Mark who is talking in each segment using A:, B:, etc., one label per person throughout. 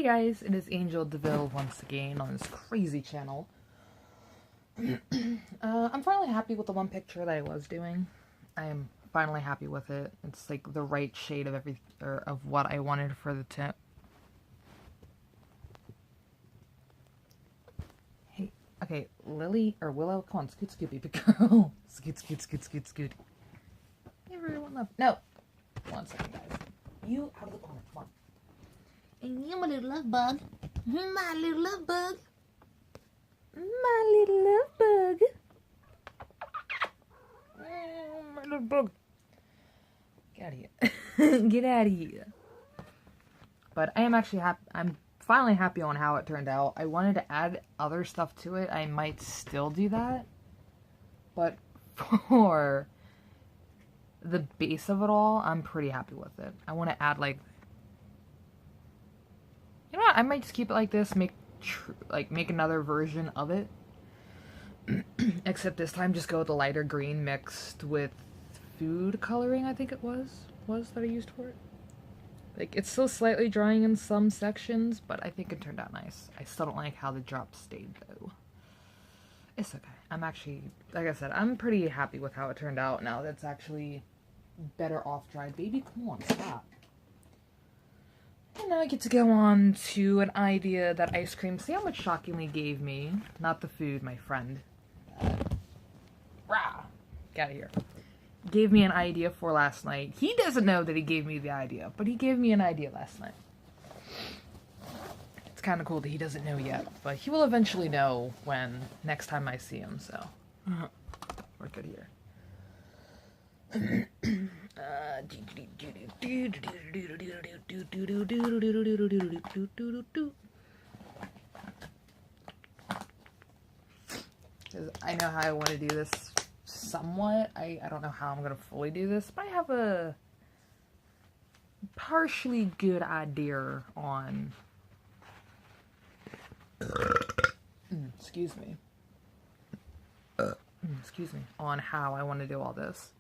A: Hey guys, it is Angel DeVille once again on this crazy channel. I'm finally happy with the one picture that I was doing. I am finally happy with it. It's like the right shade of of what I wanted for the tip. Hey, okay, Lily or Willow, come on, scoot, scoot, baby girl. Scoot, scoot, scoot, scoot, scoot. Everyone love. No, 1 second, guys. You out of the corner, come on.
B: And you, my little love bug. My little love bug.
A: My little love bug. My little bug. Get out of here. Get out of here. But I am actually happy. I'm finally happy on how it turned out. I wanted to add other stuff to it. I might still do that. But for the base of it all, I'm pretty happy with it. I want to add like, you know what? I might just keep it like this. Make another version of it. Except this time, just go with the lighter green mixed with food coloring. I think it was that I used for it. Like, it's still slightly drying in some sections, but I think it turned out nice. I still don't like how the drop stayed though. It's okay. I'm actually, like I said, I'm pretty happy with how it turned out now. That's actually better off dried. Baby, come on, stop. And now I get to go on to an idea that Ice Cream Sandwich shockingly gave me. Not the food, my friend. Rah! Get out of here. Gave me an idea for last night. He doesn't know that he gave me the idea, but he gave me an idea last night. It's kind of cool that he doesn't know yet, but he will eventually know when next time I see him, so. We're good here. I know how I want to do this somewhat. I don't know how I'm going to fully do this, but I have a partially good idea on excuse me, on how I want to do all this.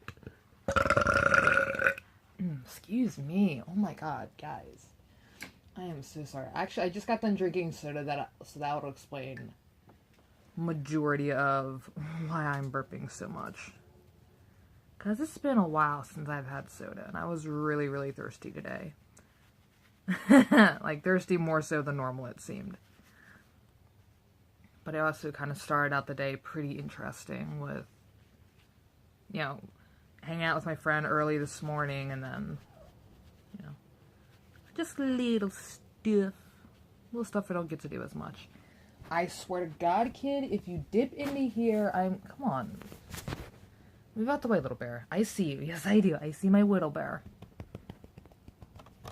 A: Excuse me. Oh my god, guys. I am so sorry. Actually, I just got done drinking soda, so that would explain majority of why I'm burping so much. Because it's been a while since I've had soda, and I was really, really thirsty today. Like, thirsty more so than normal, it seemed. But I also kind of started out the day pretty interesting with, you know, hanging out with my friend early this morning, and then, you know, just little stuff I don't get to do as much. I swear to God, kid, if you dip into here, come on. Move out the way, little bear. I see you. Yes, I do. I see my little bear.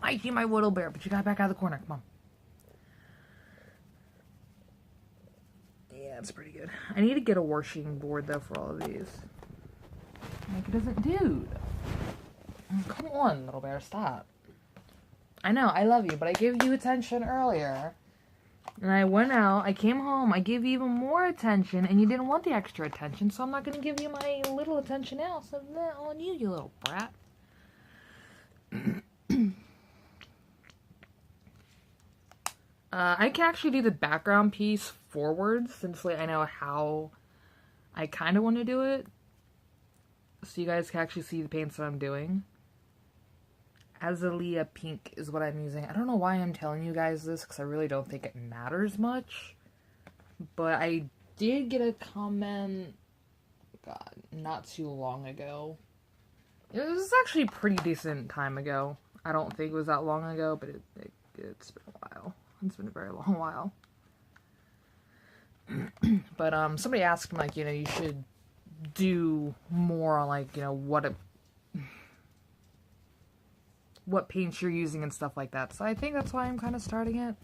A: I see my little bear, but you got back out of the corner. Come on. Yeah, it's pretty good. I need to get a washing board, though, for all of these. Like, it doesn't, dude. Come on, little bear, stop. I know, I love you, but I gave you attention earlier. And I went out, I came home, I gave you even more attention, and you didn't want the extra attention, so I'm not going to give you my little attention now, so that's on you, you little brat. I can actually do the background piece forward, since like, I know how I kind of want to do it. So you guys can actually see the paints that I'm doing. Azalea Pink is what I'm using. I don't know why I'm telling you guys this, because I really don't think it matters much. But I did get a comment, God, not too long ago. It was actually a pretty decent time ago. I don't think it was that long ago, but it's been a while. It's been a very long while. But somebody asked me, like, you know, you should do more on, like, you know, what paints you're using and stuff like that. So I think that's why I'm kind of starting it.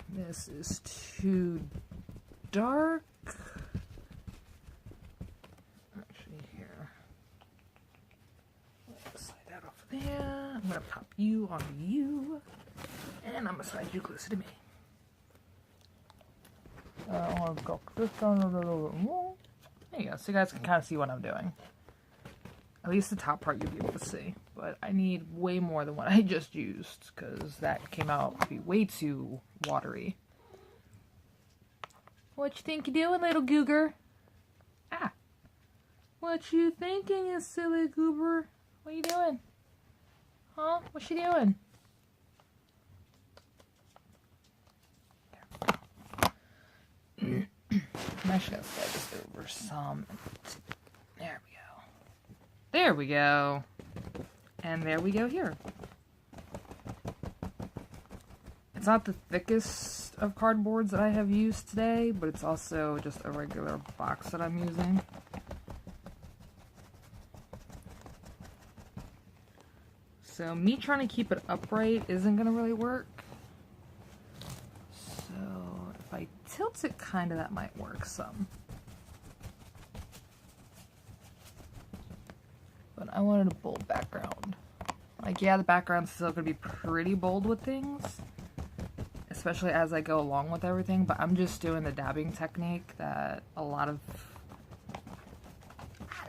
A: This is too dark. Actually, here. Slide that off there. I'm gonna pop you onto you. And I'm gonna slide you closer to me. I'm gonna go this down a little bit more. There you go, so you guys can kind of see what I'm doing. At least the top part you'll be able to see. but I need way more than what I just used, because that came out to be way too watery. What you think you doing, little googer? Ah. What you thinking, you silly goober? What you doing? Huh? What you doing? I'm actually gonna slide this over some. There we go. There we go. And there we go here. It's not the thickest of cardboards that I have used today, but it's also just a regular box that I'm using. So me trying to keep it upright isn't gonna really work. So if I tilt it kinda, that might work some. But I wanted a bold background. Like, yeah, the background's still gonna be pretty bold with things, especially as I go along with everything, but I'm just doing the dabbing technique that I'm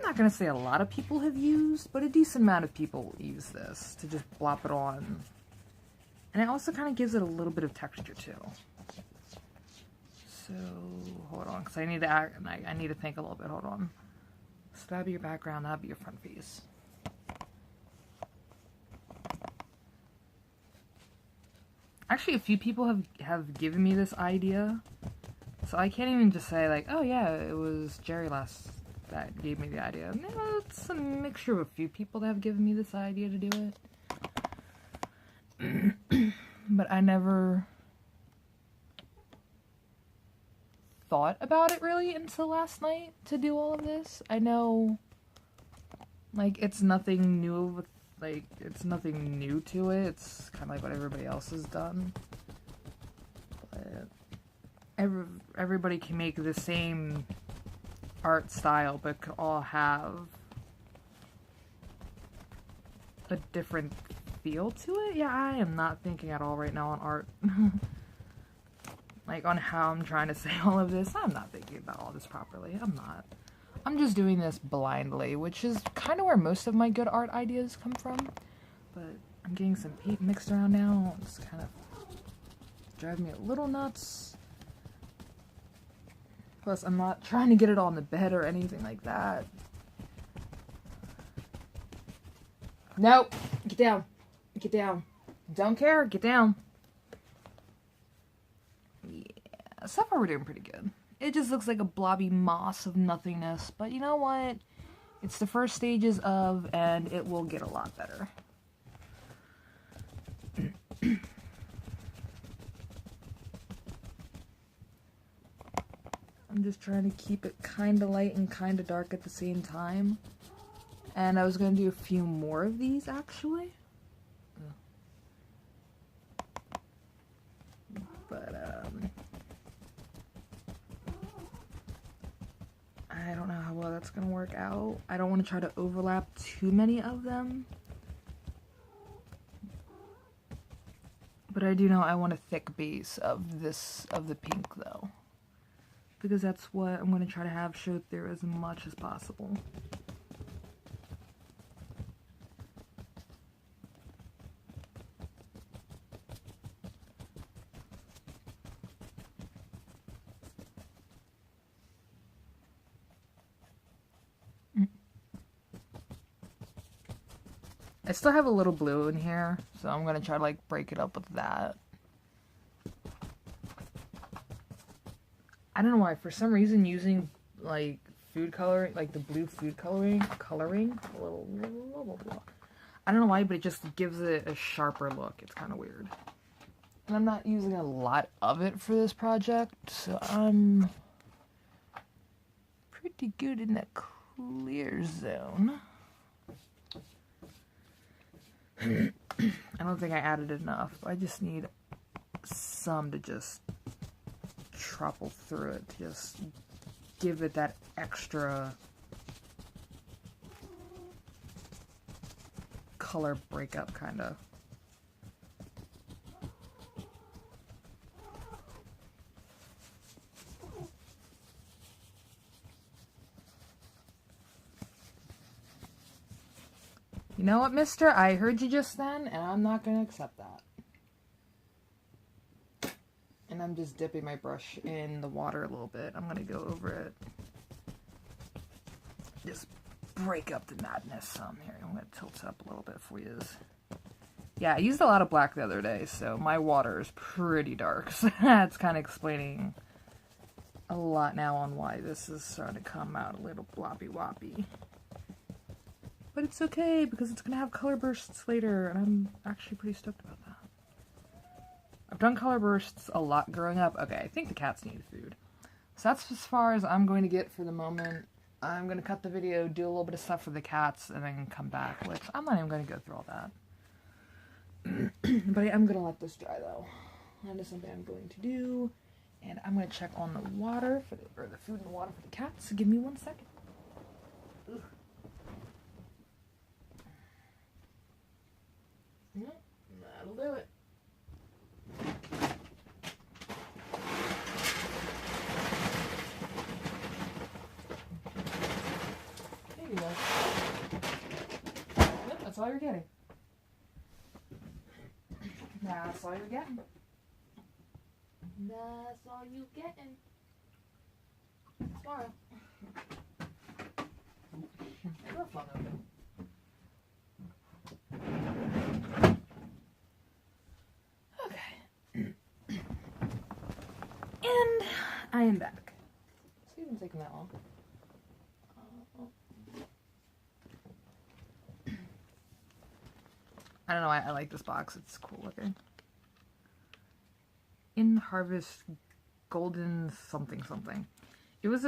A: not gonna say a lot of people have used, but a decent amount of people use this to just blop it on. And it also kind of gives it a little bit of texture too. So, hold on, because I need to think a little bit, hold on. So that'd be your background, that'd be your front face. Actually, a few people have given me this idea, so I can't even just say like, oh yeah, it was Jerry that gave me the idea. No, it's a mixture of a few people that have given me this idea to do it. But I never thought about it really until last night to do all of this. I know, like, it's nothing new it's nothing new to it. It's kind of like what everybody else has done. But everybody can make the same art style, but could all have a different feel to it. Yeah, I am not thinking at all right now on art. Like, on how I'm trying to say all of this. I'm not thinking about all this properly. I'm not. I'm just doing this blindly, which is kind of where most of my good art ideas come from. But I'm getting some paint mixed around now. It's kind of driving me a little nuts. Plus, I'm not trying to get it all in the bed or anything like that. Nope. Get down. Get down. Don't care. Get down. Yeah. So far, we're doing pretty good. It just looks like a blobby moss of nothingness. But you know what? It's the first stages of, and it will get a lot better. I'm just trying to keep it kind of light and kind of dark at the same time. And I was going to do a few more of these, actually. But, I don't know how well that's going to work out. I don't want to try to overlap too many of them. But I do know I want a thick base of the pink, though. Because that's what I'm going to try to have show through as much as possible. I still have a little blue in here, so I'm going to try to like break it up with that. I don't know why, for some reason using like food coloring, like the blue food coloring, a little, I don't know why, but it just gives it a sharper look. It's kind of weird. And I'm not using a lot of it for this project, so I'm pretty good in that clear zone. I don't think I added enough. I just need some to just trample through it, to just give it that extra color breakup, kind of. You know what, mister? I heard you just then, and I'm not going to accept that. And I'm just dipping my brush in the water a little bit. I'm going to go over it. Just break up the madness some here. I'm going to tilt it up a little bit for you. Yeah, I used a lot of black the other day, so my water is pretty dark. So that's kind of explaining a lot now on why this is starting to come out a little bloppy woppy. But it's okay, because it's going to have color bursts later, and I'm actually pretty stoked about that. I've done color bursts a lot growing up. Okay, I think the cats need food. So that's as far as I'm going to get for the moment. I'm going to cut the video, do a little bit of stuff for the cats, and then come back, which I'm not even going to go through all that. But I am going to let this dry, though. That is something I'm going to do. And I'm going to check on the water, or the food and the water for the cats. So give me 1 second. Ugh. Yep, that'll do it. There you go. Yep, that's all you're getting. That's all you're getting. That's all you getting. Tomorrow. Your phone open. Okay. And I am back. It's even taking that long. I don't know why I like this box. It's cool looking. In Harvest Golden something something. It's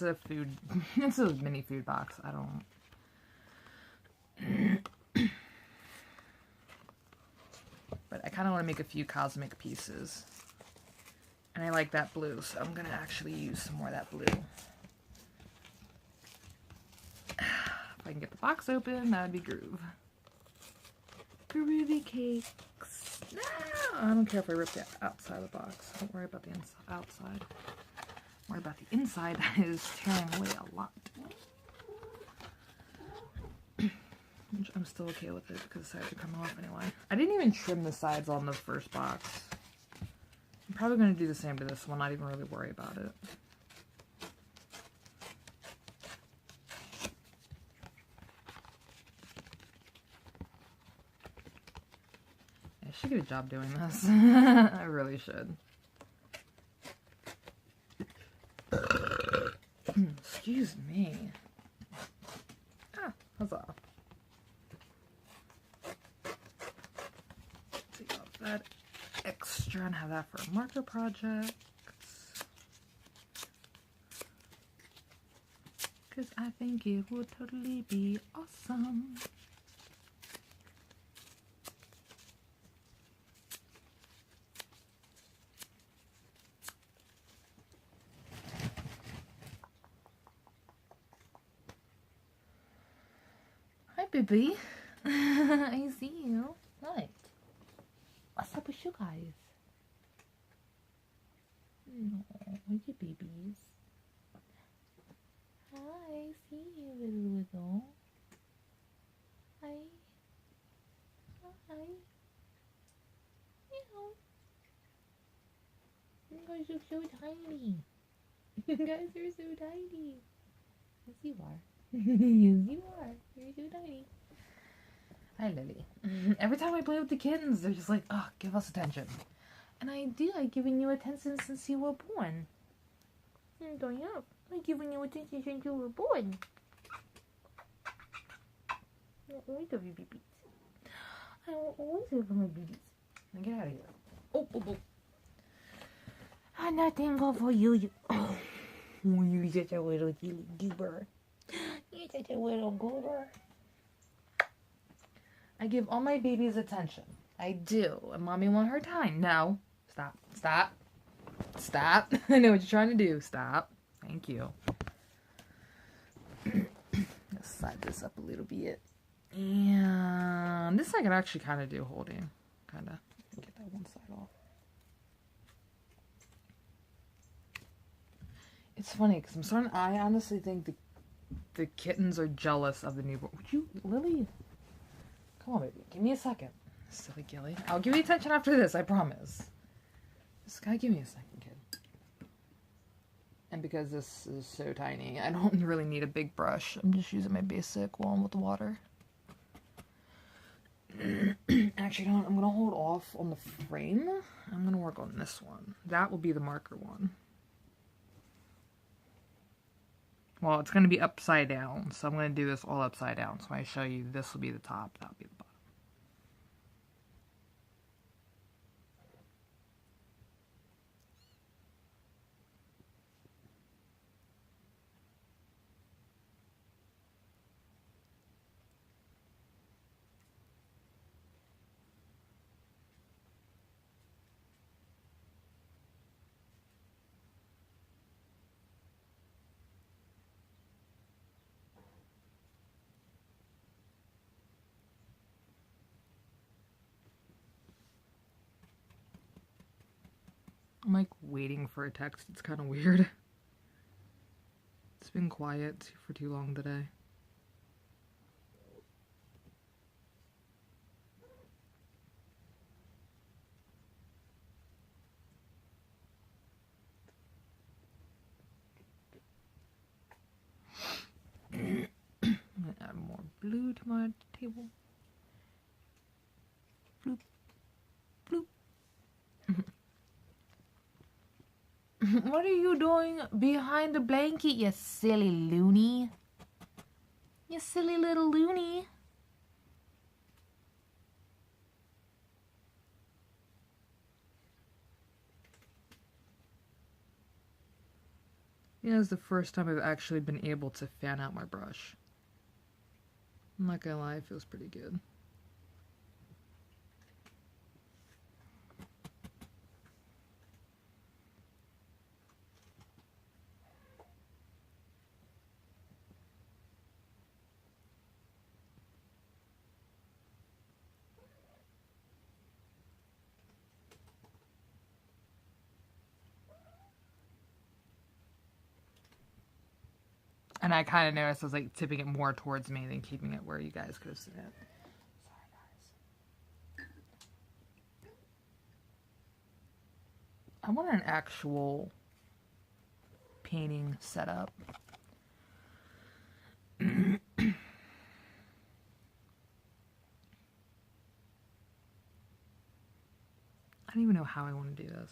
A: a food, it's a mini food box. I don't. But I kind of want to make a few cosmic pieces. And I like that blue, so I'm going to actually use some more of that blue. If I can get the box open, that would be groove. Groovy cakes. No! I don't care if I rip the outside of the box. Don't worry about the outside. Worry about the inside. That is tearing away a lot. Which I'm still okay with it because the sides are coming off anyway. I didn't even trim the sides on the first box. I'm probably going to do the same to this one, not even really worry about it. I should get a job doing this. I really should. Excuse me. Ah, huzzah. Take off that extra and have that for marker projects. Because I think it would totally be awesome. Baby, I see you. What? What's up with you guys? No, you babies. Hi, see you, little. Hi. Hi. Meow. You guys are so tiny. You guys are so tiny. Yes, you are. Yes, you are. You're so tiny. Hi, Lily. Every time I play with the kittens, they're just like, oh, give us attention. And I do. I've given you attention since you were born. Don't you? I've given you attention since you were born. I always love you, babies. I always love my babies. Now get out of here. Oh, oh, oh. I'm not thankful for you. Oh, you're such a little goober. You're such a little goober. I give all my babies attention. I do. And mommy want her time. No. Stop. Stop. Stop. I know what you're trying to do. Stop. Thank you. Let's slide this up a little bit. And this I can actually kind of do holding. Kind of. Get that one side off. It's funny because I honestly think the kittens are jealous of the newborn. Would you, Lily? Come on, baby. Give me a second. Silly Gilly. I'll give you attention after this, I promise. Just gotta give me a second, kid. And because this is so tiny, I don't really need a big brush. I'm just using my basic one with the water. Actually, you know what? I'm gonna hold off on the frame. I'm gonna work on this one. That will be the marker one. Well, it's gonna be upside down, so I'm gonna do this all upside down. So when I show you, this will be the top, that'll be the bottom. I'm like waiting for a text. It's kind of weird. It's been quiet for too long today. I'm gonna add more blue to my table. Bloop. Bloop. What are you doing behind the blanket, you silly loony? You silly little loony. Yeah, it's the first time I've actually been able to fan out my brush. I'm not gonna lie, it feels pretty good. And I kind of noticed I was like tipping it more towards me than keeping it where you guys could have seen it. Sorry, guys. I want an actual painting setup. I don't even know how I want to do this.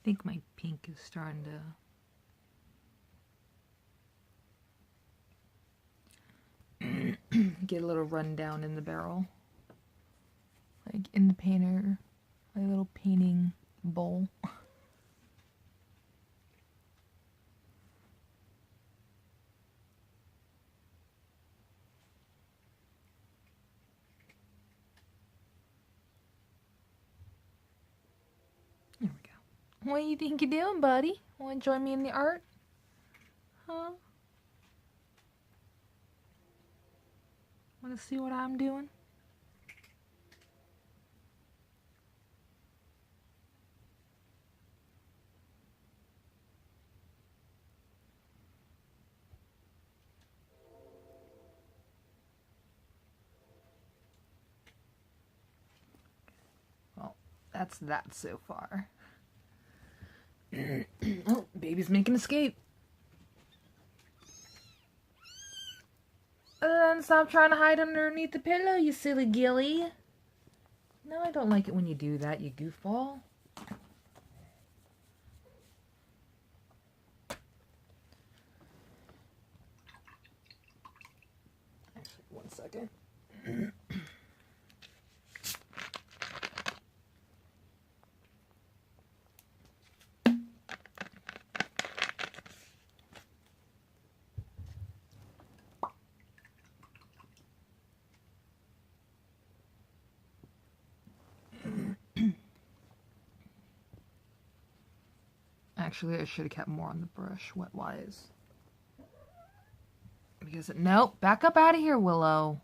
A: I think my pink is starting to get a little rundown in the barrel. Like in the painter, my little painting bowl. There we go. What do you think you're doing, buddy? Want to join me in the art? Huh? Want to see what I'm doing? Well, that's that so far. Oh, baby's making escape. Stop trying to hide underneath the pillow, you silly gilly. No, I don't like it when you do that, you goofball. second. Actually, I should have kept more on the brush, wet-wise. Because, nope, back up out of here, Willow.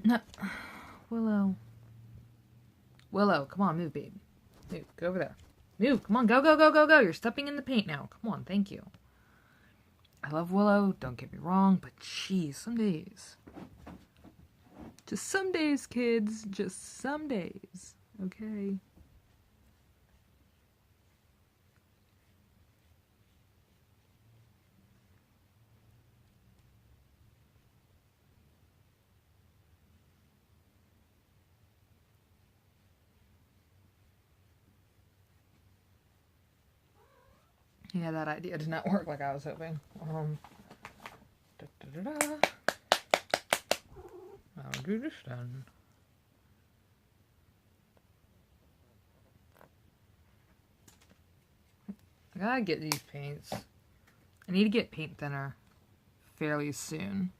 A: No. Willow. Willow, come on, move, babe. Move, go over there. Move, come on, go, go, go, go, go. You're stepping in the paint now. Come on, thank you. I love Willow, don't get me wrong, but geez, some days. Just some days, kids. Just some days. Okay? Yeah, that idea did not work like I was hoping. I'll do this then. I gotta get these paints. I need to get paint thinner fairly soon.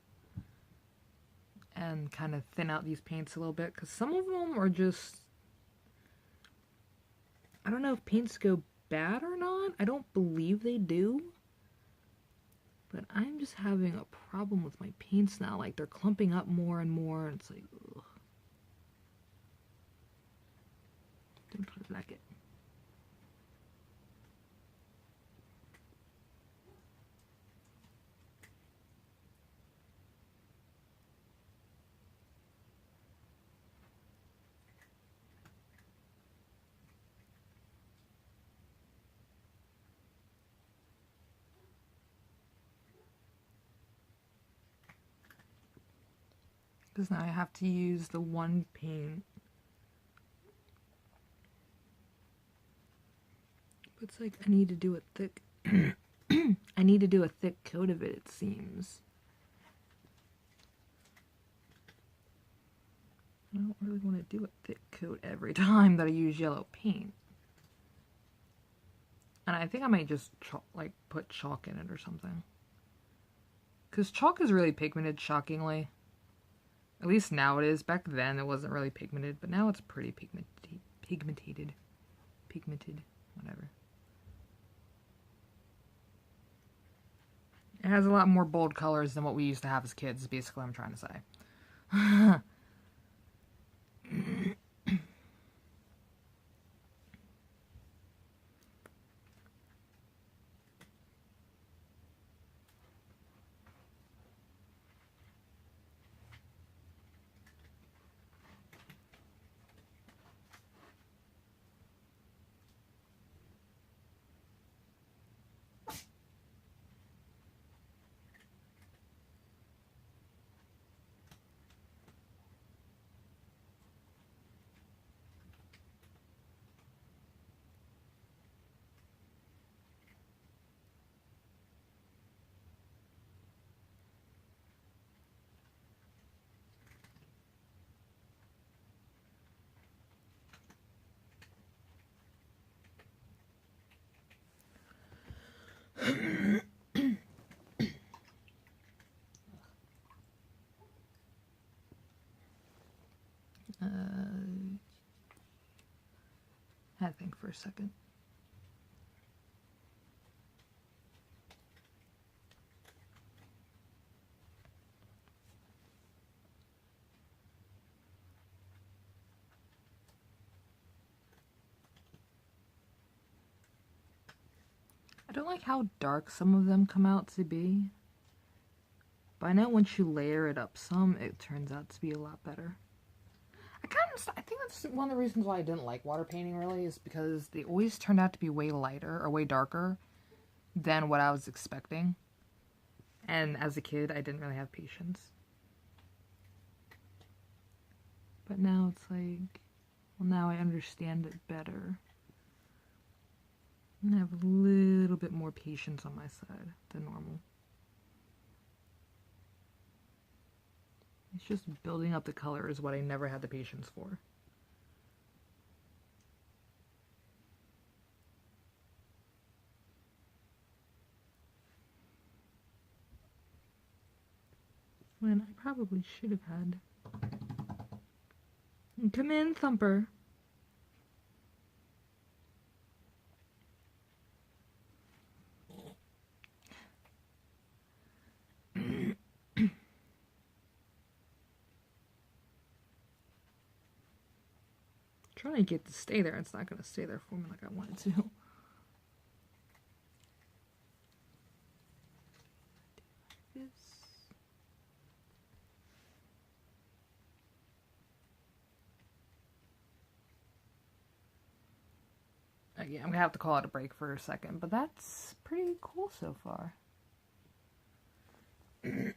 A: And kind of thin out these paints a little bit, because some of them are just... I don't know if paints go bad or not. I don't believe they do. But I'm just having a problem with my paints now. Like, they're clumping up more and more, and it's like, ugh. Don't like it. Because now I have to use the one paint. But it's like I need to do a thick... I need to do a thick coat of it seems. I don't really want to do a thick coat every time that I use yellow paint. And I think I might just put chalk in it or something. Because chalk is really pigmented, shockingly. At least now it is. Back then it wasn't really pigmented, but now it's pretty pigmented, whatever. It has a lot more bold colors than what we used to have as kids, is basically what I'm trying to say. I had to think for a second. I don't like how dark some of them come out to be. But I know once you layer it up some, it turns out to be a lot better. I think that's one of the reasons why I didn't like water painting, really, is because they always turned out to be way lighter or way darker than what I was expecting. And as a kid, I didn't really have patience. But now it's like, Well, now I understand it better. I have a little bit more patience on my side than normal. It's just building up the color is what I never had the patience for. When I probably should have had. Come in, Thumper. Trying to get it to stay there. It's not going to stay there for me like I want it to. Yeah, I'm gonna have to call it a break for a second, but that's pretty cool so far. I'm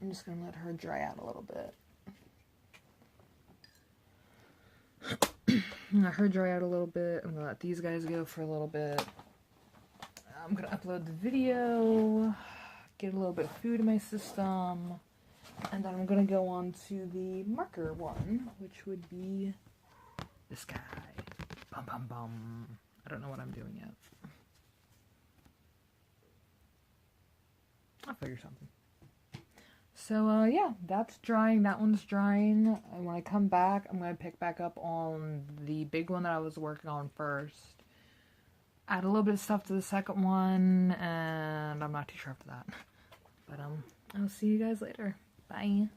A: just gonna let her dry out a little bit. Let her dry out a little bit. I'm gonna let these guys go for a little bit. I'm gonna upload the video, get a little bit of food in my system, and then I'm gonna go on to the marker one, which would be this guy. Bum bum bum. I don't know what I'm doing yet. I'll figure something. So, yeah, that's drying. That one's drying. And when I come back, I'm going to pick back up on the big one that I was working on first. Add a little bit of stuff to the second one, and I'm not too sure after that. But, I'll see you guys later. Bye.